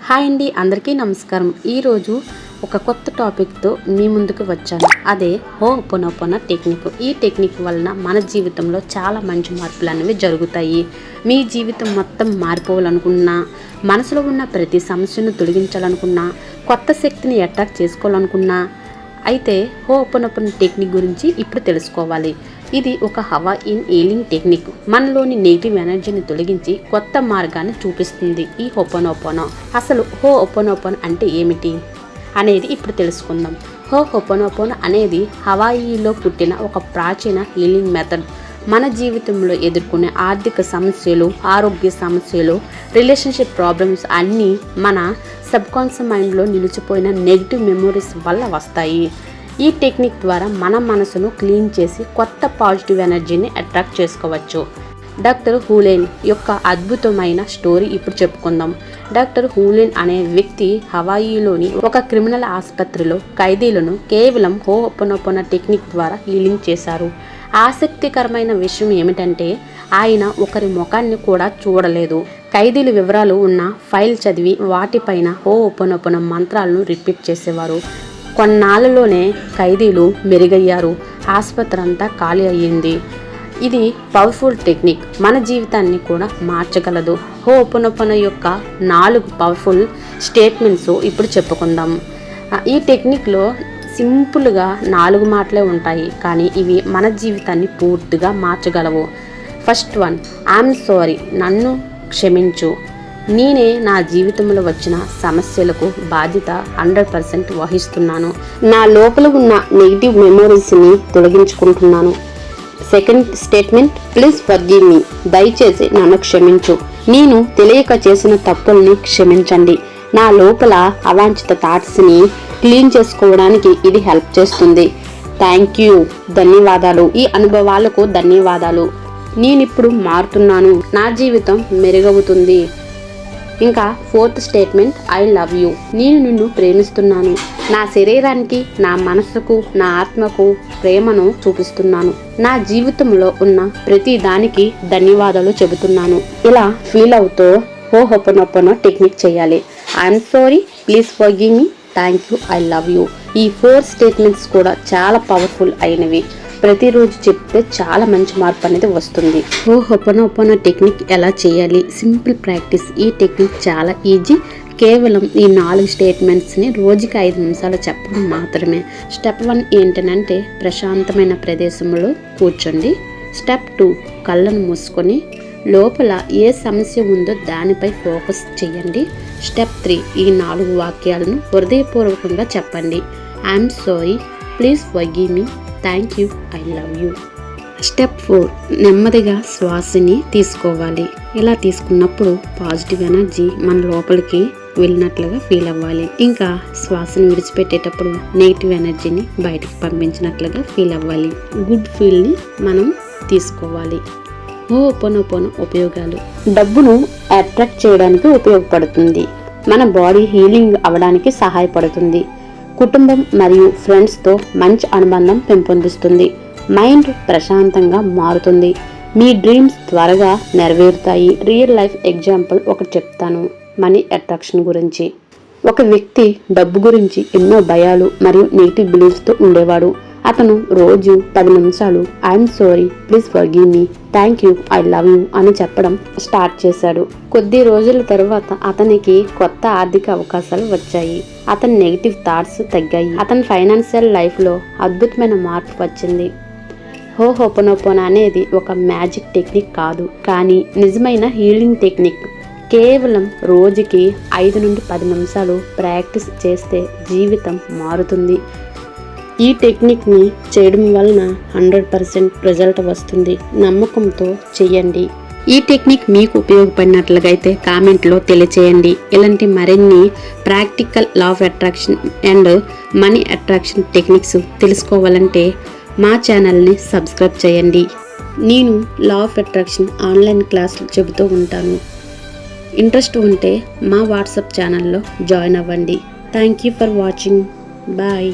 Hi అండి, అందరికీ నమస్కారం. ఈరోజు ఒక కొత్త టాపిక్తో మీ ముందుకు వచ్చాను. అదే హోపోనోపోనో టెక్నిక్. ఈ టెక్నిక్ వలన మన జీవితంలో చాలా మంచి మార్పులు అనేవి జరుగుతాయి. మీ జీవితం మొత్తం మారిపోవాలనుకున్నా, మనసులో ఉన్న ప్రతి సమస్యను తొలగించాలనుకున్నా, కొత్త శక్తిని అట్రాక్ట్ చేసుకోవాలనుకున్నా, అయితే హోపోనోపోనో టెక్నిక్ గురించి ఇప్పుడు తెలుసుకోవాలి. ఇది ఒక హవాయిన్ హీలింగ్ టెక్నిక్. మనలోని నెగిటివ్ ఎనర్జీని తొలగించి కొత్త మార్గాన్ని చూపిస్తుంది ఈ హోపోనోపోనో. అసలు హోపోనోపోనో అంటే ఏమిటి అనేది ఇప్పుడు తెలుసుకుందాం. హోపోనోపోనో అనేది హవాయిలో పుట్టిన ఒక ప్రాచీన హీలింగ్ మెథడ్. మన జీవితంలో ఎదుర్కొనే ఆర్థిక సమస్యలు, ఆరోగ్య సమస్యలు, రిలేషన్షిప్ ప్రాబ్లమ్స్ అన్నీ మన సబ్కాన్షియస్ మైండ్లో నిలిచిపోయిన నెగిటివ్ మెమోరీస్ వల్ల వస్తాయి. ఈ టెక్నిక్ ద్వారా మన మనసును క్లీన్ చేసి కొత్త పాజిటివ్ ఎనర్జీని అట్రాక్ట్ చేసుకోవచ్చు. డాక్టర్ హులెన్ యొక్క అద్భుతమైన స్టోరీ ఇప్పుడు చెప్పుకుందాం. డాక్టర్ హులెన్ అనే వ్యక్తి హవాయిలోని ఒక క్రిమినల్ ఆసుపత్రిలో ఖైదీలను కేవలం హోపోనోపోనో టెక్నిక్ ద్వారా హీలింగ్ చేశారు. ఆసక్తికరమైన విషయం ఏమిటంటే ఆయన ఒకరి ముఖాన్ని కూడా చూడలేదు. ఖైదీల వివరాలు ఉన్న ఫైల్ చదివి వాటిపైన హోపోనోపోనో మంత్రాలను రిపీట్ చేసేవారు. కొన్నాళ్ళలోనే ఖైదీలు మెరుగయ్యారు. ఆసుపత్రి అంతా ఖాళీ అయ్యింది. ఇది పవర్ఫుల్ టెక్నిక్, మన జీవితాన్ని కూడా మార్చగలదు. హోపోనోపోనో యొక్క 4 పవర్ఫుల్ స్టేట్మెంట్స్ ఇప్పుడు చెప్పుకుందాం. ఈ టెక్నిక్లో సింపుల్గా 4 మాటలే ఉంటాయి, కానీ ఇవి మన జీవితాన్ని పూర్తిగా మార్చగలవు. ఫస్ట్ వన్, ఐఎమ్ సారీ, నన్ను క్షమించు. నేనే నా జీవితంలో వచ్చిన సమస్యలకు బాధ్యత 100% వహిస్తున్నాను. నా లోపల ఉన్న నెగిటివ్ మెమోరీస్ని తొలగించుకుంటున్నాను. Second statement, please forgive me, దయచేసి నన్ను క్షమించు. నేను తెలియక చేసిన తప్పుల్ని క్షమించండి. నా లోపల అవాంఛిత థాట్స్ని క్లీన్ చేసుకోవడానికి ఇది హెల్ప్ చేస్తుంది. థ్యాంక్ యూ, ధన్యవాదాలు, ఈ అనుభవాలకు ధన్యవాదాలు. నేనిప్పుడు మారుతున్నాను, నా జీవితం మెరుగవుతుంది. ఇంకా fourth statement, I love you, నేను నిన్ను ప్రేమిస్తున్నాను. నా శరీరానికి, నా మనసుకు, నా ఆత్మకు ప్రేమను చూపిస్తున్నాను. నా జీవితంలో ఉన్న ప్రతి దానికి ధన్యవాదాలు చెబుతున్నాను. ఇలా ఫీల్ అవుతూ హోపోనోపోనో టెక్నిక్ చేయాలి. I'm sorry, please forgive me, thank you, I love you. ఈ 4 స్టేట్మెంట్స్ కూడా చాలా పవర్ఫుల్ అయినవి. ప్రతిరోజు చెప్తే చాలా మంచి మార్పు అనేది వస్తుంది. హోపోనోపోనో టెక్నిక్ ఎలా చేయాలి? Simple practice. ఈ టెక్నిక్ చాలా ఈజీ. కేవలం ఈ 4 స్టేట్మెంట్స్ని రోజుకి 5 నిమిషాలు చెప్పడం మాత్రమే. స్టెప్ 1 ఏంటంటే ప్రశాంతమైన ప్రదేశంలో కూర్చోండి. స్టెప్ 2, కళ్ళను మూసుకొని లోపల ఏ సమస్య ఉందో దానిపై ఫోకస్ చేయండి. స్టెప్ 3, ఈ 4 వాక్యాలను హృదయపూర్వకంగా చెప్పండి. I'm sorry, please forgive me, thank you, I love you. Step 4, నెమ్మదిగా శ్వాసని తీసుకోవాలి. ఇలా తీసుకున్నప్పుడు పాజిటివ్ ఎనర్జీ మన లోపలికి వెళ్ళినట్లుగా ఫీల్ అవ్వాలి. ఇంకా శ్వాసను విడిచిపెట్టేటప్పుడు నెగిటివ్ ఎనర్జీని బయటకు పంపించినట్లుగా ఫీల్ అవ్వాలి. గుడ్ ఫీల్ని మనం తీసుకోవాలి. హోపోనోపోనో ఉపయోగాలు: డబ్బును అట్రాక్ట్ చేయడానికి ఉపయోగపడుతుంది. మన బాడీ హీలింగ్ అవ్వడానికి సహాయపడుతుంది. కుటుంబం మరియు ఫ్రెండ్స్తో మంచి అనుబంధం పెంపొందిస్తుంది. మైండ్ ప్రశాంతంగా మారుతుంది. మీ డ్రీమ్స్ త్వరగా నెరవేరుతాయి. రియల్ లైఫ్ ఎగ్జాంపుల్ ఒకటి చెప్తాను మనీ అట్రాక్షన్ గురించి. ఒక వ్యక్తి డబ్బు గురించి ఎన్నో భయాలు మరియు నెగిటివ్ బిలీఫ్స్తో ఉండేవాడు. అతను రోజు 10 నిమిషాలు I'm sorry, please forgive me, thank you, I love you అని చెప్పడం స్టార్ట్ చేశాడు. కొద్ది రోజుల తర్వాత అతనికి కొత్త ఆర్థిక అవకాశాలు వచ్చాయి. అతని నెగిటివ్ థాట్స్ తగ్గాయి. అతని ఫైనాన్షియల్ లైఫ్లో అద్భుతమైన మార్పు వచ్చింది. హోపోనోపోనో అనేది ఒక మ్యాజిక్ టెక్నిక్ కాదు, కానీ నిజమైన హీలింగ్ టెక్నిక్. కేవలం రోజుకి 5 నుండి 10 నిమిషాలు ప్రాక్టీస్ చేస్తే జీవితం మారుతుంది. ఈ టెక్నిక్ని చేయడం వలన 100% రిజల్ట్ వస్తుంది. నమ్మకంతో చెయ్యండి. ఈ టెక్నిక్ మీకు ఉపయోగపడినట్లయితే కామెంట్లో తెలియచేయండి. ఇలాంటి మరిన్ని practical law of attraction and money attraction techniques తెలుసుకోవాలంటే మా ఛానల్ని సబ్స్క్రైబ్ చేయండి. నేను లా ఆఫ్ అట్రాక్షన్ ఆన్లైన్ క్లాసులు చెబుతూ ఉంటాను. ఇంట్రెస్ట్ ఉంటే మా వాట్సాప్ ఛానల్లో జాయిన్ అవ్వండి. Thank you for watching. Bye.